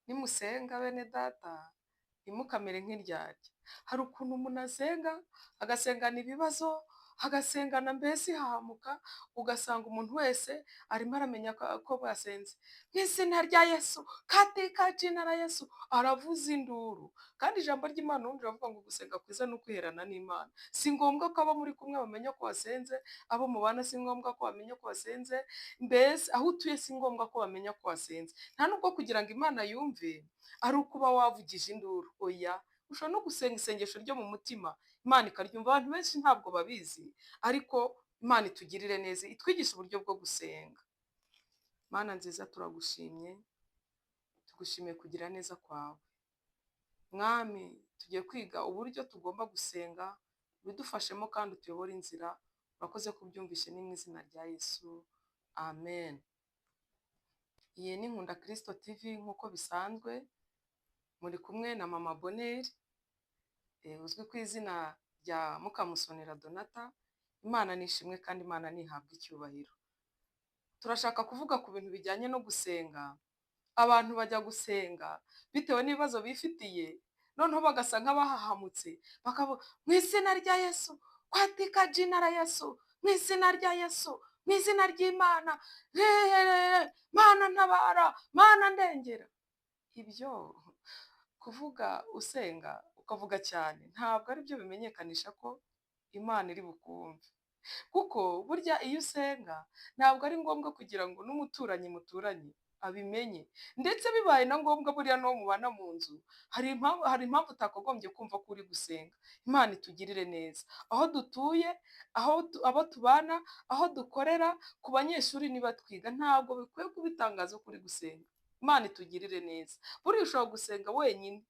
Nimusenga bene data ntimukamere nk'indyarya. Hari ukuntu umuntu asenga, agasengana ibibazo, agasengana mbese hahamuka, ugasanga umuntu wese arimo aramenya ko basenze. Mu izina rya Yesu, katika jina la Yesu, aravuza induru. Kandi ijambo ry'Imana ubundi riravuga ngo gusenga kwiza ni ukwiherana n'Imana. Si ngombwa ko abo muri kumwe bamenya ko wasenze, abo mubana si ngombwa ko bamenya ko wasenze, mbese aho utuye si ngombwa ko bamenya ko wasenze. Nta nubwo kugira ngo Imana yumve ari ukuba wavugije induru, oya. Ushobora no gusenga isengesho ryo mu mutima, Imana ikaryumva. Abantu benshi ntabwo babizi, ariko Imana itugirire neza, itwigisha uburyo bwo gusenga. Mana nziza, turagushimye, tugushimiye kugira neza kwawe. Mwami, tugiye kwiga uburyo tugomba gusenga, bidufashemo kandi utuyobore inzira. Urakoze kubyumvishe ni mu izina rya Yesu, amen. Iyi ni Nkunda Kristo TV nk'uko bisanzwe, muri kumwe na Mama Bonheur, uzwi ku izina rya Mukamusonera Donata. Imana nishimwe kandi Imana nihabwa icyubahiro. Turashaka kuvuga ku bintu bijyanye no gusenga. Abantu bajya gusenga bitewe n'ibibazo bifitiye, noneho bagasa nk'abahahamutse, bakavuga mu izina rya Yesu, katika jina la Yesu, mu izina rya Yesu, mu izina ry'Imana, Mana ntabara, Mana ndengera. Ibyo kuvuga usenga ukavuga cyane ntabwo ari byo bimenyekanisha ko Imana iri bukumve. Kuko burya iyo usenga ntabwo ari ngombwa kugira ngo n'umuturanyi muturanye abimenye, ndetse bibaye na ngombwa buriya n'uwo mubana mu nzu hari impamvu utakagombye kumva ko uri gusenga. Imana itugirire neza, aho dutuye, abo tubana, aho dukorera, ku banyeshuri niba twiga, ntabwo bikwiye kubitangaza ko uri gusenga. Imana itugirire neza. Buriya ushobora gusenga wenyine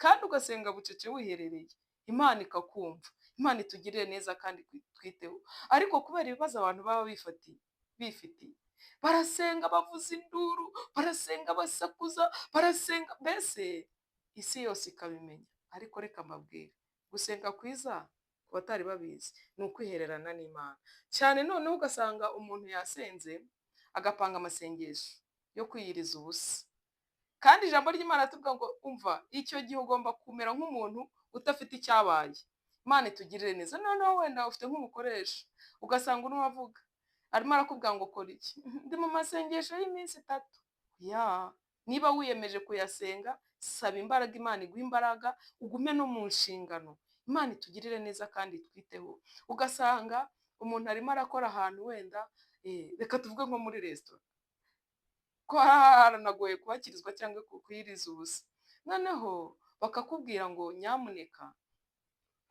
kandi ugasenga bucece wiherereye, Imana ikakumva. Imana itugirire neza kandi twiteho. Ariko kubera ibibazo abantu baba bifitiye, barasenga bavuza induru, barasenga basakuza, barasenga, mbese isi yose ikabimenya. Ariko reka mbabwire, gusenga kwiza ku batari babizi ni ukwihererana n'Imana cyane. Noneho ugasanga umuntu yasenze agapanga amasengesho yo kwiyiriza ubusa, kandi ijambo ry'Imana tuvuga ngo umva, icyo gihe ugomba kumera nk'umuntu udafite icyabaye. Imana itugirire neza. Noneho wenda ufite nk'umukoresha, ugasanga urimo avuga, arimo arakubwira ngo kora iki? Ndi mu masengesho y'iminsi 3. Ya, niba wiyemeje kuyasenga, saba imbaraga, Imana iguha imbaraga, ugume no mu nshingano. Imana itugirire neza kandi twiteho. Ugasanga umuntu arimo arakora ahantu wenda, reka tuvuge nko muri resitora, ko haranagoye kuhakirizwa cyangwa kuyiriza ubusa. Noneho bakakubwira ngo nyamuneka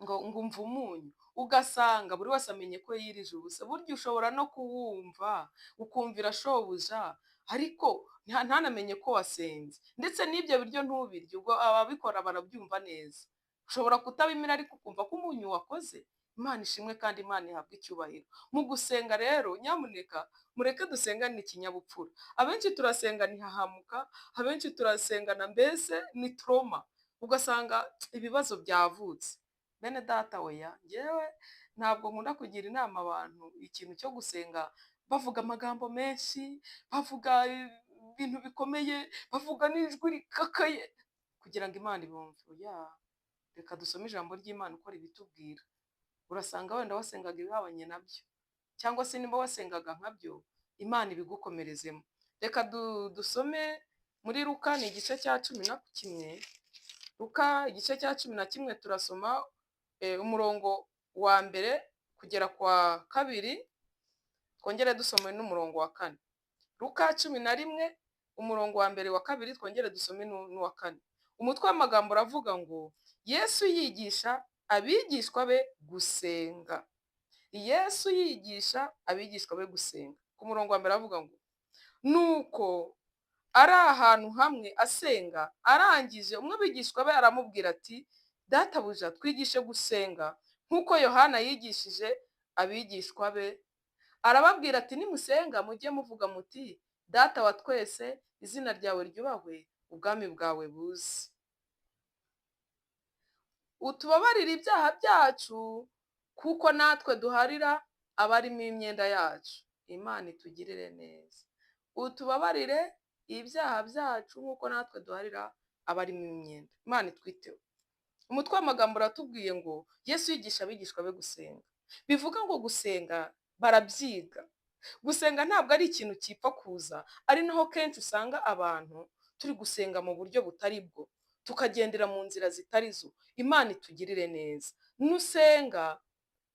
ngo umva umunyu, ugasanga buri wese amenye ko yirije ubusa. Burya ushobora no kuwumva ukumvira shobuja, ariko ntanamenye ko wasenze, ndetse n'ibyo biryo ntubirye. Ubwo ababikora barabyumva neza. Ushobora kutabimira ariko ukumva ko umunyu wakoze. Imana ishimwe kandi Imana ihabwa icyubahiro. Mu gusenga rero nyamuneka mureke dusengane ikinyabupfura. Abenshi turasenga ntihahamuka, abenshi turasengana mbese ni trauma, ugasanga ibibazo byavutse. Bene data oya, njyewe ntabwo nkunda kugira inama abantu ikintu cyo gusenga bavuga amagambo menshi, bavuga ibintu bikomeye, bavuga n'ijwi rikakaye kugira ngo Imana ibumve. Oya, reka dusome ijambo ry'Imana uko ribitubwira. Urasanga wenda wasengaga ibihabanye nabyo, cyangwa se niba wasengaga nkabyo, Imana ibigukomerezemo. Reka dusome muri Luka, ni igice cya 11. Luka igice cya 11 turasoma umurongo wa mbere kugera kwa 2, twongere dusome n'umurongo wa 4. Luka 11 umurongo wa mbere, wa 2 twongere dusome n'uwa 4. Umutwe w'amagambo uravuga ngo Yesu yigisha abigishwa be gusenga. Yesu yigisha abigishwa be gusenga. Ku murongo wa mbere avuga ngo nuko ari ahantu hamwe asenga, arangije umwe abigishwa be aramubwira ati, databuja twigishe gusenga nk'uko Yohana yigishije abigishwa be. Arababwira ati, nimusenga mujye muvuga muti, data wa twese, izina ryawe ryubahwe, ubwami bwawe buze. Utubabarire ibyaha byacu kuko natwe duharira abarimo imyenda yacu. Imana itugirire neza. Utubabarire ibyaha byacu nk'uko natwe duharira abarimo imyenda. Imana itwiteho. Umutwe w'amagambo uratubwiye ngo Yesu yigisha abigishwa be gusenga. Bivuga ngo gusenga barabyiga. Gusenga ntabwo ari ikintu kipfa kuza, ari naho kenshi usanga abantu turi gusenga mu buryo butari bwo, tukagendera mu nzira zitari zo. Imana itugirire neza. Nusenga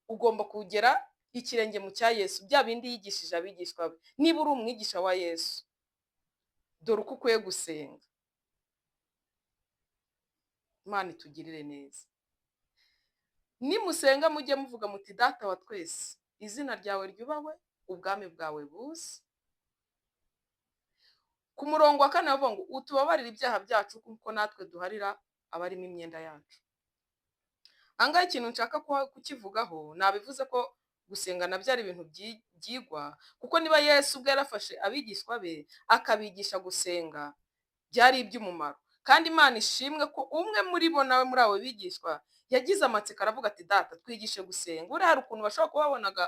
ugomba kugera ikirenge mu cya Yesu, bya bindi yigishije abigishwa be. Niba uri umwigisha wa Yesu, dore uko ukwiye gusenga. Imana itugirire neza. Nimusenga mujye muvuga muti Data wa twese, izina ryawe ryubahwe, ubwami bwawe buze. Ku murongo wa 4 bavuga ngo utubabarire ibyaha byacu kuko natwe duharira abarimo imyenda yacu. Angahe ikintu nshaka kukivugaho, nabivuze ko gusenga nabyo ari ibintu byigwa, kuko niba Yesu ubwe yarafashe abigishwa be akabigisha gusenga, byari iby'umumaro. Kandi Imana ishimwe ko umwe muri bo nawe muri abo bigishwa yagize amatsiko aravuga ati Data twigishe gusenga. Uri hari ukuntu bashobora kuba babonaga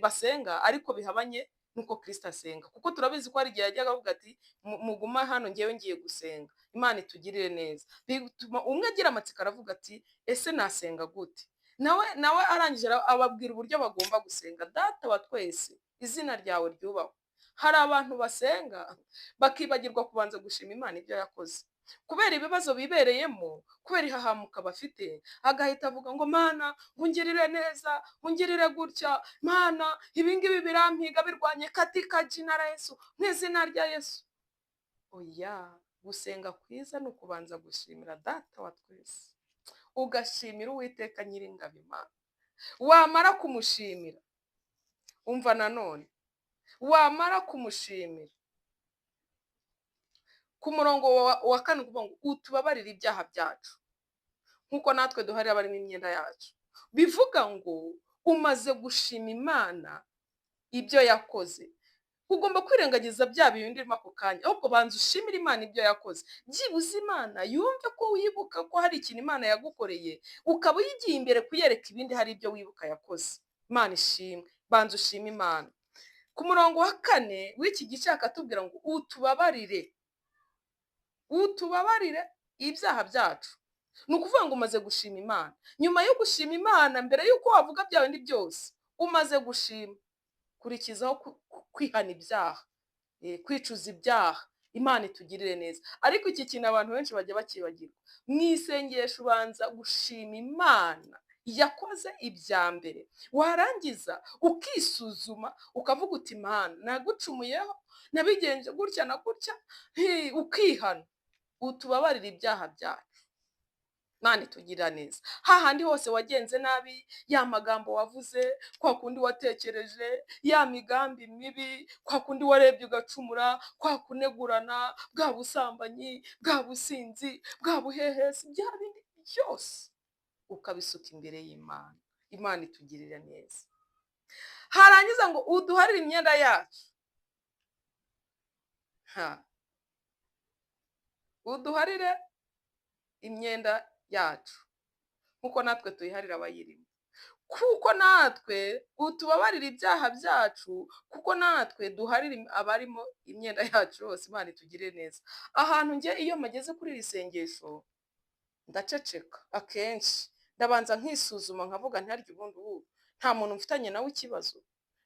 basenga ariko bihabanye nuko Kristo asenga, kuko turabizi ko hari igihe yajyaga avuga ati muguma hano ngewe ngiye gusenga. Imana itugirire neza. Bituma umwe agira amatsiko aravuga ati ese nasenga gute? Nawe arangije ababwira uburyo bagomba gusenga. Data wa twese, izina ryawe ryubahwe. Hari abantu basenga bakibagirwa kubanza gushima Imana ibyo yakoze, kubera ibibazo bibereyemo, kubera ihahamuka bafite, agahita avuga ngo Mana ungirire neza, ungirire gutya, Mana ibingibi birampiga birwanye katika jina la Yesu, n'izina rya Yesu. Oya, gusenga kwiza ni ukubanza gushimira Data wa twese, ugashimira Uwiteka Nyiringabo Imana. Wamara kumushimira, umva nanone, wamara kumushimira, ku murongo wa 4 kuvuga ngo utubabarire ibyaha byacu nkuko natwe duharira abarimo imyenda yacu. Bivuga ngo umaze gushima Imana ibyo yakoze, ugomba kwirengagiza bya bindi urimo ako kanya, ahubwo banza ushimira Imana ibyo yakoze. Byibuze Imana yumve ko wibuka ko hari ikintu Imana yagukoreye, ukaba uyigiye imbere kuyereka ibindi hari ibyo wibuka yakoze. Imana ishimwe. Banza ushima Imana. Ku murongo wa 4 w'iki gice akatubwira ngo utubabarire ibyaha byacu. Ni ukuvuga ngo umaze gushima Imana. Nyuma yo gushima Imana, mbere y'uko wavuga bya bindi byose, umaze gushima, kurikizaho kwihana ibyaha, kwicuza ibyaha. Imana itugirire neza. Ariko iki kintu abantu benshi bajya bakibagirwa. Mu isengesho ubanza gushima Imana yakoze ibya mbere, warangiza ukisuzuma ukavuga uti Imana nagucumuyeho, nabigenje gutya na gutya, ukihana. Utubabarire ibyaha byacu. Imana itugirira neza. Hahandi hose wagenze nabi, ya magambo wavuze, kwa kundi watekereje, ya migambi mibi, kwa kundi warebye ugacumura, kwa kunegurana, bwa busambanyi, bwa businzi, bwa buhehesi, bya bindi byose ukabisuka imbere y'Imana. Imana itugirira neza. Harangiza ngo uduharire imyenda yacu. Uduharire imyenda yacu nkuko natwe tuyiharira abayirimo. Kuko natwe utubabarira ibyaha byacu, kuko natwe duharira abarimo imyenda yacu hose. Imana itugirire neza. Ahantu nge iyo mageze kuri iri sengesho ndaceceka, akenshi ndabanza nkisuzuma nkavuga ntarya ubundi nta muntu mfitanye nawe ikibazo,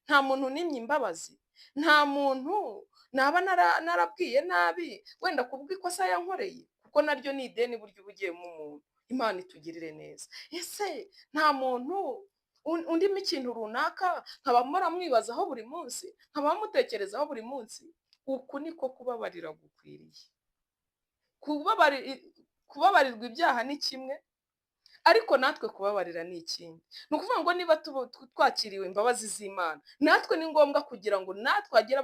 nta muntu nimye imbabazi, nta muntu naba narabwiye nabi wenda kubw'ikosa yankoreye, kuko naryo ni ideni buryo ubugiyemo umuntu. Imana itugirire neza. Ese nta muntu undimo ikintu runaka nkaba muramwibazaho buri munsi, nkaba mutekerezaho buri munsi? Uku niko kubabarira gukwiriye. Kubabarirwa ibyaha ni kimwe, ariko natwe kubabarira ni ikindi. Ni ukuvuga ngo niba twakiriwe imbabazi z'Imana, natwe ni ngombwa kugira ngo natwe hagire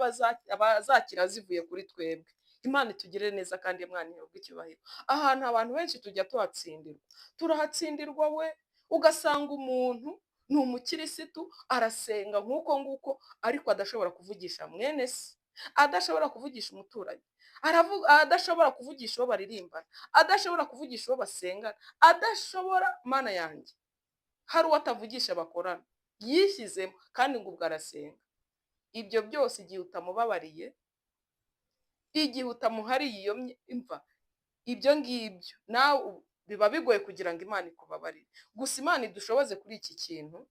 abazakira zivuye kuri twebwe. Imana itugirire neza kandi Imana ihabwe icyubahiro. Ahantu abantu benshi tujya tuhatsindirwa, turahatsindirwa we ugasanga umuntu ni umukirisitu arasenga nk'uko nguko, ariko adashobora kuvugisha mwene se, adashobora kuvugisha umuturanyi, adashobora kuvugisha uwo baririmbana, adashobora kuvugisha uwo basengana, adashobora, Mana yanjye, hari uwo atavugisha bakorana, yishyizemo kandi ngo ubwo arasenga. Ibyo byose igihe utamubabariye igihe utamuhariye iyo imva, ibyo ngibyo nawe biba bigoye kugira ngo Imana ikubabarire. Gusa Imana idushoboze kuri iki kintu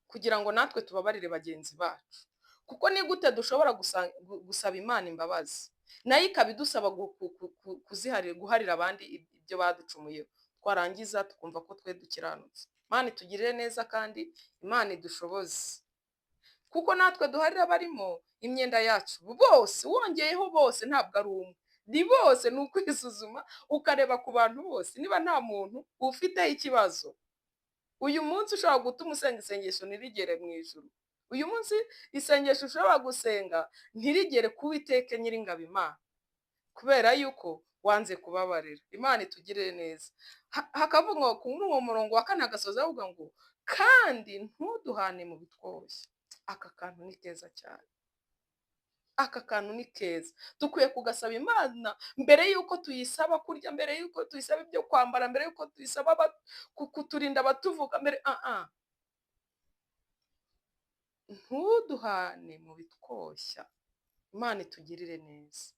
kugira ngo natwe tubabarire bagenzi bacu, kuko ni gute dushobora gusaba Imana imbabazi nayo ikabidusaba guharira abandi ibyo baducumuyeho, twarangiza tukumva ko twe dukiranutse. Imana itugirire neza kandi Imana idushoboze, kuko natwe duharira barimo imyenda yacu bose, wongeyeho bose ntabwo ari umwe, ni bose. Ni ukwisuzuma ukareba ku bantu bose niba nta muntu ufiteho ikibazo. Uyu munsi ushobora gutuma usenga isengesho ntirigere mu ijuru. Uyu munsi isengesho ushobora gusenga ntirigere ku Uwiteka Nyiringabo Imana, kubera yuko wanze kubabarira. Imana itugirire neza. Hakavuga kuri uwo murongo wa 4 agasoza avuga ngo kandi ntuduhane mu bitwoshye. Aka kantu ni keza cyane, aka kantu ni keza. Dukwiye kugasaba Imana mbere yuko tuyisaba kurya, mbere yuko tuyisaba ibyo kwambara, mbere yuko tuyisaba kuturinda abatuvuga, mbere ntuduhane mu bitwoshya. Imana itugirire neza.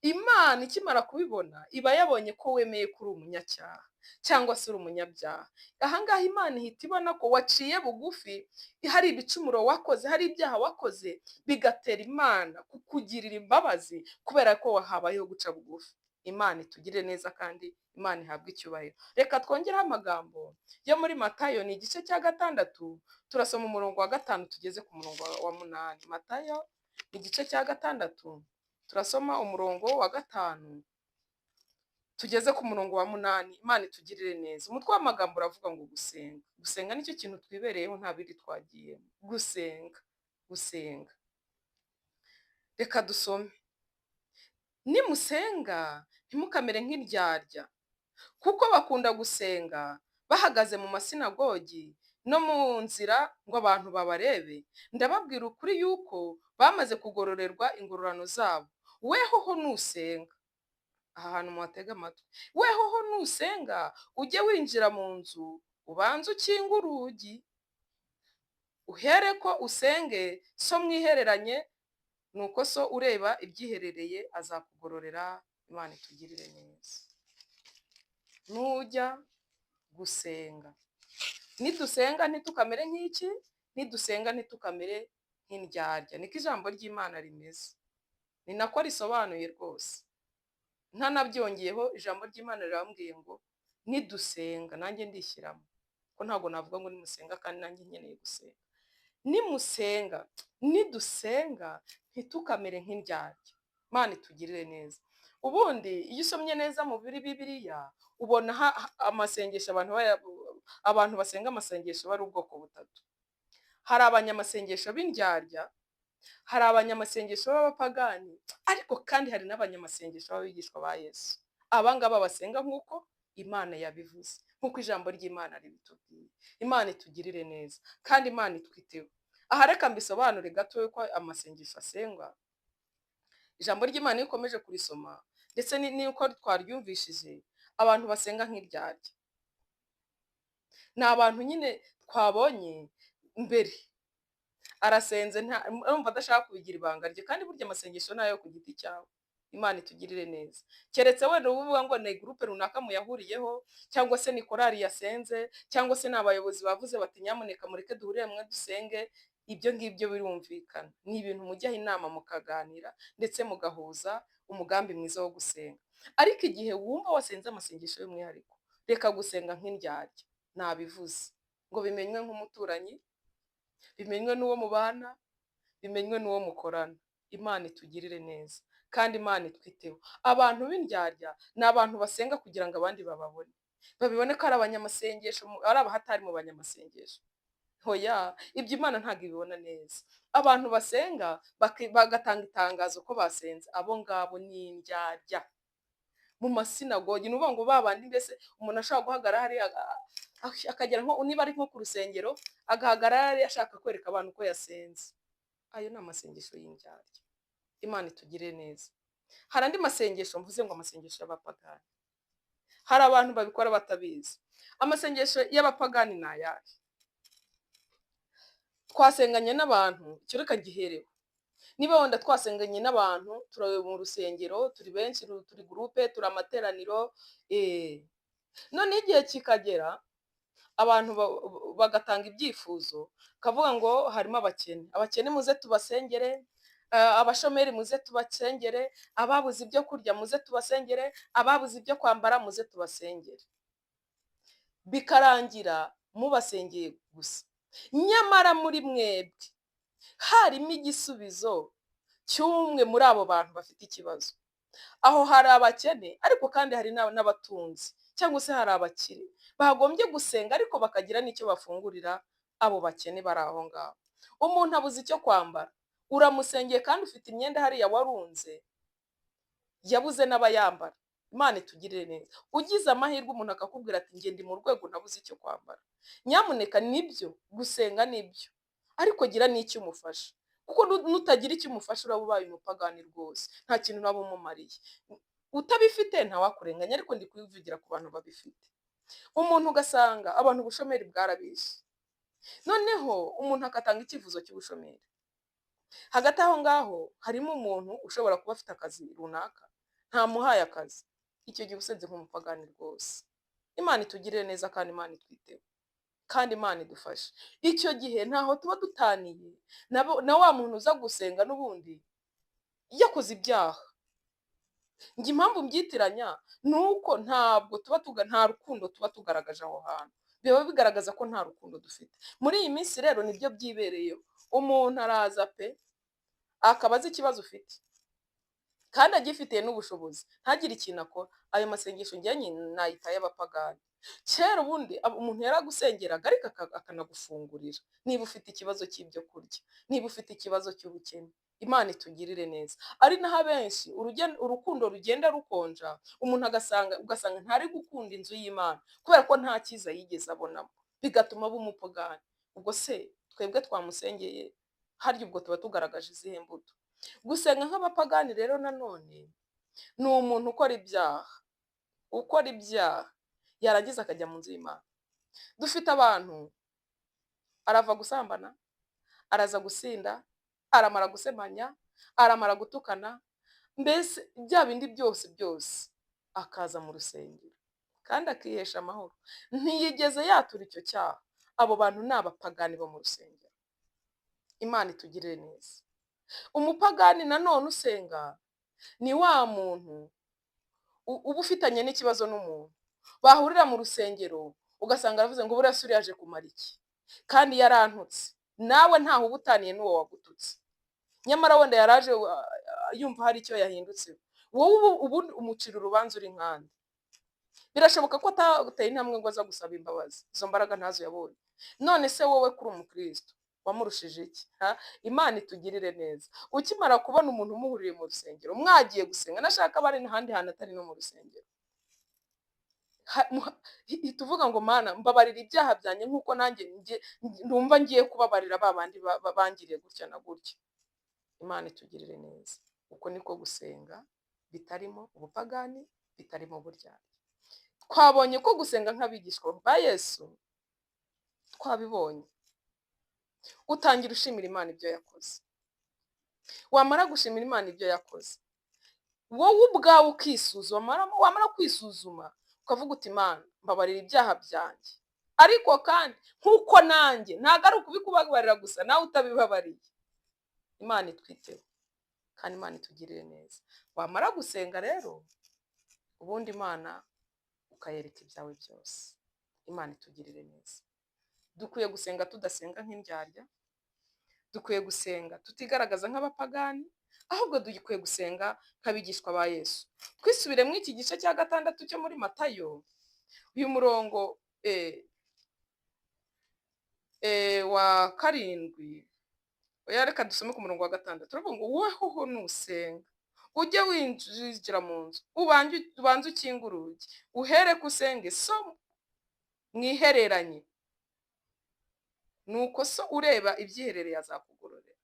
Imana ikimara kubibona iba yabonye ko wemeye kuri umunyacyaha cyangwa se uri umunyabyaha. Ahangaha Imana ihita ibona ko waciye bugufi, hari ibicumuro wakoze, hari ibyaha wakoze, bigatera Imana kukugirira imbabazi kubera ko wahabayeho guca bugufi. Imana itugirire neza kandi Imana ihabwe icyubahiro. Reka twongereho amagambo yo muri Matayo, ni igice cya 6, turasoma umurongo wa 5 tugeze ku murongo wa 8. Matayo igice cya 6 turasoma umurongo wa 5 tugeze ku murongo wa 8. Imana itugirire neza. Umutwe w'amagambo uravuga ngo gusenga. Gusenga nicyo kintu twibereyeho, nta bindi twagiyemo. Gusenga. Reka dusome. Nimusenga ntimukamere nk'indyarya, kuko bakunda gusenga bahagaze mu masinagogi no mu nzira ngo abantu babarebe. Ndababwira ukuri yuko bamaze kugororerwa ingororano zabo. Wehoho nusenga, aha hantu muhatega amatwi, wehoho nusenga ujye winjira mu nzu, ubanze ukinga urugi, uhere ko usenge so mwihereranye, nuko so ureba ibyiherereye azakugororera. Imana itugirire neza. Nujya gusenga, nidusenga ntitukamere nk'iki, nidusenga ntitukamere nk'indyarya. Niko ijambo ry'Imana rimeze, ni nako risobanuye rwose, ntanabyongeyeho. Ijambo ry'Imana rirambwiye ngo nidusenga, nanjye ndishyiramo ko ntabwo navuga ngo nimusenga kandi nanjye nkeneye gusenga. Nidusenga ntitukamere nk'indyarya. Imana itugirire neza. Ubundi iyo usomye neza mu Bibiliya ubona amasengesho abantu basenga amasengesho bari ubwoko butatu. Hari abanyamasengesho b'indyarya, hari abanyamasengesho b'abapagani, ariko kandi hari n'abanyamasengesho b'abigishwa ba Yesu. Abangaba basenga nk'uko Imana yabivuze, nk'uko ijambo ry'Imana ribitubwiye. Imana itugirire neza kandi Imana itwiteho. Aha reka mbisobanure gato yuko amasengesho asengwa. Ijambo ry'Imana iyo ukomeje kurisoma ndetse n'uko twaryumvishije, abantu basenga nk'indyarya ni abantu nyine twabonye mbere arasenze urumva adashaka kubigira ibanga rye, kandi burya amasengesho nayo ku giti cyawe. Imana itugirire neza. Keretse wenda uvuga ngo ni groupe runaka muyahuriyeho, cyangwa se ni korali yasenze, cyangwa se n'abayobozi bavuze bati nyamuneka mureke duhurire mwe dusenge, ibyo ngibyo birumvikana. Ni ibintu mujyaho inama mukaganira ndetse mugahuza umugambi mwiza wo gusenga. Ariko igihe wumva wasenze amasengesho y'umwihariko, reka gusenga nk'indyarya. Nabivuze ngo bimenywe nk'umuturanyi, bimenywe n'uwo mubana, bimenywe n'uwo mukorana. Imana itugirire neza kandi Imana itwiteho. Abantu b'indyarya ni abantu basenga kugira ngo abandi babibone ko ari abanyamasengesho, ari abahatari mu banyamasengesho. Hoya, ibyo Imana ntabwo ibibona neza. Abantu basenga bagatanga itangazo ko basenze, abo ngabo ni indyarya mu masinagogi. Ni ukuvuga ngo babandi mbese umuntu ashobora guhagarara hariya akagera nko niba ari nko ku rusengero agahagarara hariya ashaka kwereka abantu ko yasenze. Ayo ni amasengesho y'indyarya. Imana itugirire neza. Hari andi masengesho mvuze ngo amasengesho y'abapagani. Hari abantu babikora batabizi. Amasengesho y'abapagani ni ayahe? Twasenganye n'abantu, icyo reka gihereho. niba wenda twasenganye n'abantu turi mu rusengero turi benshi turi groupe turi amateraniro none igihe kikagera abantu bagatanga ibyifuzo kavuga ngo harimo abakene muze tubasengere, abashomeri muze tubasengere, ababuze ibyo kurya muze tubasengere, ababuze ibyo kwambara muze tubasengere, bikarangira mubasengeye gusa, nyamara muri mwebwe harimo igisubizo cy'umwe muri abo bantu bafite ikibazo. Aho hari abakene ariko kandi hari n'abatunzi cyangwa se hari abakire bagombye gusenga ariko bakagira n'icyo bafungurira abo bakene bari aho ngaho. Umuntu abuze icyo kwambara, uramusengeye kandi ufite imyenda hariya warunze, yabuze n'abayambara. Imana itugirire neza. Ugize amahirwe umuntu akakubwira ati njye ndi mu rwego nabuze icyo kwambara, nyamuneka nibyo gusenga nibyo, ariko gira n'icyo umufasha, kuko nutagira icyo umufasha uraba ubaye umupagani rwose, nta kintu uraba umumariye. Utabifite ntawakurenganya, ariko ndi kubivugira ku bantu babifite. Umuntu ugasanga abantu ubushomeri bwarabishe, noneho umuntu agatanga icyifuzo cy'ubushomeri. Hagati aho ngaho harimo umuntu ushobora kuba afite akazi runaka ntamuhaye akazi, icyo gihe usenze nk'umupagani rwose. Imana itugirire neza kandi Imana itwiteho kandi Imana idufashe. Icyo gihe ntaho tuba dutaniye na wa muntu uza gusenga n'ubundi yakoze ibyaha. Njye impamvu mbyitiranya ni uko nta rukundo tuba tugaragaje aho hantu, biba bigaragaza ko nta rukundo dufite. Muri iyi minsi rero nibyo byibereyeho, umuntu araza pe akaba azi ikibazo ufite kandi agifitiye n'ubushobozi, ntagire ikintu akora. Ayo masengesho njye nayita y'abapagani. Kera ubundi umuntu yaragusengeraga ariko akanagufungurira niba ufite ikibazo cy'ibyo kurya, niba ufite ikibazo cy'ubukene. Imana itugirire neza. Ari naho abenshi urukundo rugenda rukonja, umuntu ugasanga ntari gukunda inzu y'Imana kubera ko nta cyiza yigeze abonamo, bigatuma aba umupagani. Ubwo se twebwe twamusengeye harya ubwo tuba tugaragaje izihe mbuto? Gusenga nk'abapagani rero nanone ni umuntu ukora ibyaha yarangiza akajya mu nzu y'Imana. Dufite abantu arava gusambana, araza gusinda, aramara gusemanya, aramara gutukana, mbese bya bindi byose akaza mu rusengero kandi akihesha amahoro, ntiyigeze yatura icyo cyaha. Abo bantu ni abapagani bo mu rusengero. Imana itugirire neza. Umupagani nanone usenga ni wa muntu uba ufitanye n'ikibazo n'umuntu, bahurira mu rusengero ugasanga aravuze ngo buriya suri yaje kumara iki, kandi yarantutse. Nawe ntaho uba utaniye n'uwo wagututse, nyamara wenda yaraje yumva hari icyo yahindutseho, wowe ubundi umucira urubanza uri nkande. Birashoboka ko atateye intambwe ngo aza gusaba imbabazi, izo mbaraga ntazo yabonye. None se wowe kuri umukristo wamurushije iki? Imana itugirire neza. Ukimara kubona umuntu umuhuriye mu rusengero mwagiye gusenga, nashaka bari n'ahandi hantu atari no mu rusengero, tuvuga ngo Mana mbabarira ibyaha byanjye nk'uko nanjye numva ngiye kubabarira babandi bangiriye gutya na gutya. Imana itugirire neza. Uko niko gusenga bitarimo ubupagani, bitarimo uburyarya. Twabonye ko gusenga nk'abigishwa ba Yesu twabibonye. Utangira ushimira Imana ibyo yakoze, wamara gushimira Imana ibyo yakoze, wowe ubwawe ukisuzuma, wamara kwisuzuma ukavuga uti Imana mbabarira ibyaha byanjye, ariko kandi nk'uko nanjye ntabwo ari ukubikubabarira gusa nawe utabibabariye. Imana itwiteho kandi Imana itugirire neza. Wamara gusenga rero ubundi Imana ukayereka ibyawe byose. Imana itugirire neza. Dukwiye gusenga tudasenga nk'indyarya, dukwiye gusenga tutigaragaza nk'abapagani, ahubwo dukwiye gusenga nk'abigishwa ba Yesu. Twisubire mu iki gice cya 6 cyo muri Matayo, uyu murongo wa 7, reka dusome ku murongo wa 6. Turavuga ngo wowe nusenga ujye winjira mu nzu, ubanze ukinga urugi, uhere kusenge so mwihereranye, nuko so ureba ibyiherereye azakugororera.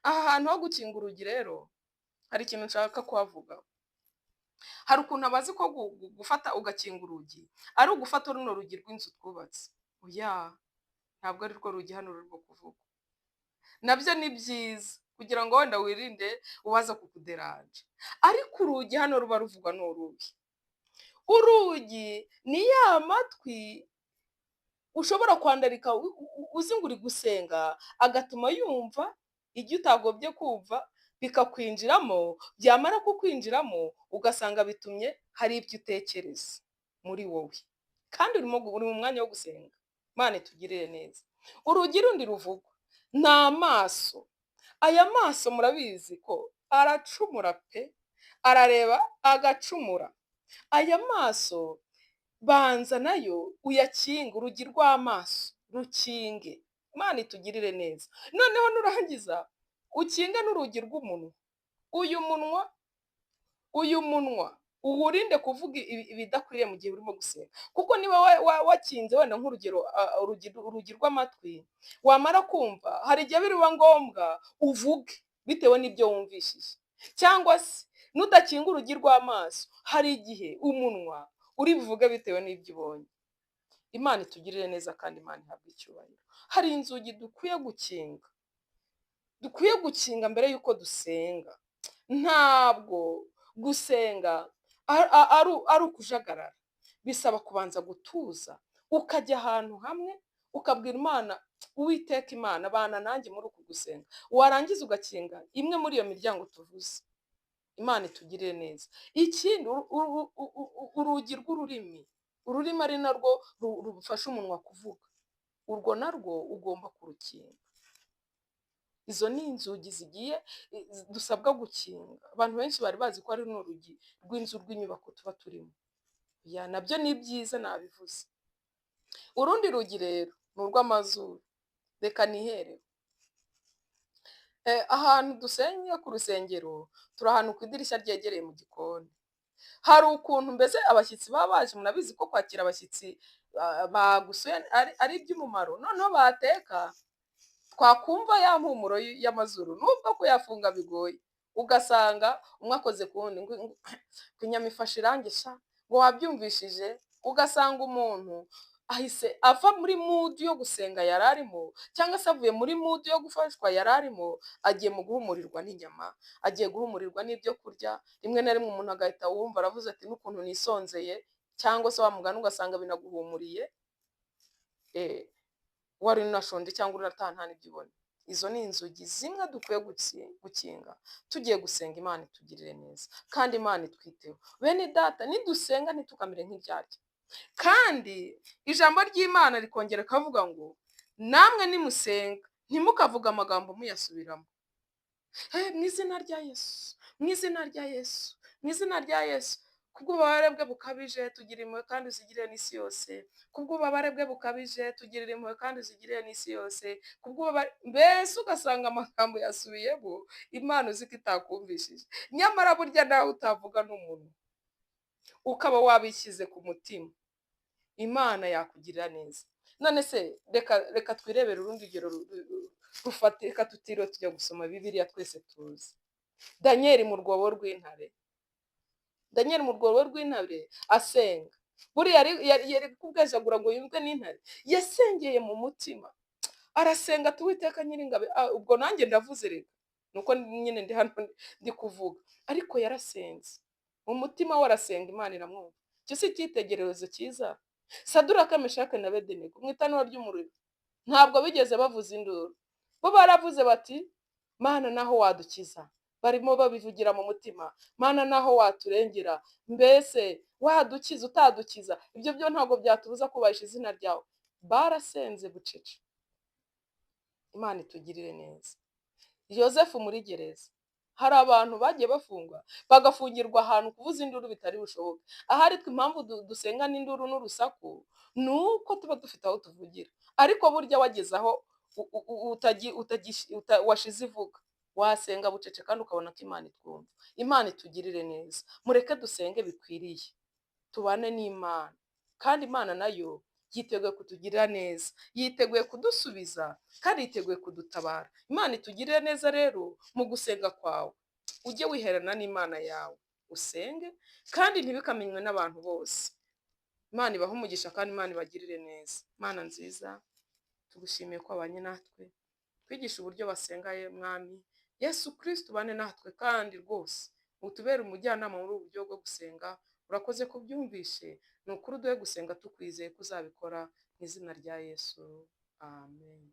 Aha hantu ho gukinga urugi rero hari ikintu nshaka kuhavuga. Hari ukuntu abazi ko gufata ugakinga urugi ari ugufata runo rugi rw'inzu twubatse. Oya, ntabwo ari rwo rugi hano rurimo kuvuga. Nabyo ni byiza kugira ngo wenda wirinde uwaza kukuderanje. Ariko urugi hano ruba ruvugwa ni urugi. Urugi ni ya matwi ushobora kwandarika uzi ngo uri gusenga, agatuma yumva ibyo utagobye kumva, bikakwinjiramo, byamara kukwinjiramo ugasanga bitumye hari ibyo utekereza muri wowe, kandi uri mu mwanya wo gusenga. Imana itugirire neza. Urugi rundi ruvugwa ni amaso. Aya maso murabizi ko aracumura pe, arareba agacumura. Aya maso banza nayo uyakinge, urugi rw'amaso rukinge. Imana itugirire neza. Noneho nurangiza ukinge n'urugi rw'umunwa. Uyu munwa uwurinde kuvuga ibidakwiriye mu gihe urimo gusenga, kuko niba wakinze wenda nk'urugero urugi rw'amatwi, wamara kumva hari igihe biba ngombwa uvuge bitewe n'ibyo wumvishije, cyangwa se nudakinga urugi rw'amaso hari igihe umunwa uri buvuge bitewe n'ibyo ubonye. Imana itugirire neza kandi Imana ihabwe icyubahiro. Hari inzugi dukwiye gukinga mbere y'uko dusenga. Ntabwo gusenga ari ukujagarara, bisaba kubanza gutuza, ukajya ahantu hamwe ukabwira Imana, Uwiteka Imana bana nanjye muri uku gusenga, warangiza ugakinga imwe muri iyo miryango tuvuze. Imana itugirire neza. Ikindi, urugi rw'ururimi, ururimi ari narwo rufasha umunwa kuvuga, urwo narwo ugomba kurukinga. Izo ni inzugi zigiye dusabwa gukinga. Abantu benshi bari bazi ko ari n'urugi rw'inzu rw'inyubako tuba turimo. Ya nabyo ni byiza nabivuze. Urundi rugi rero ni urw'amazuru. Reka nihereho. Ahantu dusenga ku rusengero turi ahantu ku idirishya ryegereye mu gikoni. Hari ukuntu mbese abashyitsi baba baje, munabizi ko kwakira abashyitsi bagusuye ari iby'umumaro. Noneho bateka twakumva ya mpumuro y'amazuru, nubwo kuyafunga bigoye, ugasanga umwe akoze ku wundi ngo inyama ifashe irangi sha, ngo wabyumvishije, ugasanga umuntu ahise ava muri mood yo gusenga yari arimo, cyangwa se avuye muri mood yo gufashwa yari arimo, agiye mu guhumurirwa n'inyama, agiye guhumurirwa n'ibyo kurya. Rimwe na rimwe umuntu agahita wumva aravuze ati n'ukuntu nisonzeye, cyangwa se wamugana ugasanga binaguhumuriye, wari unashonje cyangwa urataha nta n'ibyo ubona. Izo ni inzugi zimwe dukwiye gukinga tugiye gusenga. Imana itugirire neza kandi Imana itwiteho. Bene data, nidusenga ntitukamere nk'iryarya. Kandi ijambo ry'Imana rikongera kavuga ngo namwe nimusenga ntimukavuga amagambo muyasubiramo. Mu izina rya Yesu, mu izina rya Yesu, mu izina rya Yesu. Kubw'ububabare bwe bukabije tugirire impuhwe kandi uzigirire n'isi yose. Kubw'ububabare bwe bukabije tugirire impuhwe kandi uzigirire n'isi yose. Mbese ugasanga amagambo yasubiyemo, Imana uzi ko itakumvishije. Nyamara burya nawe utavuga n'umuntu, ukaba wabishyize ku mutima, Imana yakugirira neza. None se reka twirebere urundi rugero rufatika tutiriwe tujya gusoma Bibiliya twese tuzi. Daniel mu rwobo rw'intare. Daniel mu rwobo rw'intare asenga. Buriya yari kubwejagura ngo yumve n'intare. Yasengeye mu mutima. Arasenga ati Uwiteka Nyiringabe. Ubwo nanjye ndavuze reka. Nuko nyine ndi hano ndi kuvuga. Ariko yarasenze. Mu mutima we arasenga, Imana iramwumva. Icyo si icyitegererezo cyiza. Saduraka, Meshaki na Abedenego mu itanura ry'umuriro ntabwo bigeze bavuza induru. Bo baravuze bati Mana naho wadukiza. Barimo babivugira mu mutima, Mana naho waturengera, mbese wadukiza utadukiza, ibyo byo ntabwo byatubuza kubahisha izina ryawe. Barasenze bucece. Imana itugirire neza. Yosefu muri gereza, hari abantu bagiye bafungwa bagafungirwa ahantu kuvuza induru bitari bushoboke. Ahari twe impamvu dusenga n'induru n'urusaku nuko tuba dufite aho tuvugira. Ariko burya wageze aho washize ivuga, wasenga bucece kandi ukabona ko Imana itwumva. Imana itugirire neza. Mureke dusenge bikwiriye, tubane n'Imana, kandi Imana nayo yiteguye kutugirira neza, yiteguye kudusubiza kandi yiteguye kudutabara. Imana itugirire neza rero. Mu gusenga kwawe ujye wiherana n'Imana yawe, usenge kandi ntibikamenywe n'abantu bose. Imana ibahe umugisha kandi Imana ibagirire neza. Imana nziza, tugushimiye ko wabanye natwe, twigisha uburyo basenga Mwami, Yesu Kristo ubane natwe kandi rwose utubere umujyanama muri ubu buryo bwo gusenga. Urakoze kubyumvishe, ni ukuri uduhe gusenga tukwizeye ko uzabikora mu izina rya Yesu. Amen.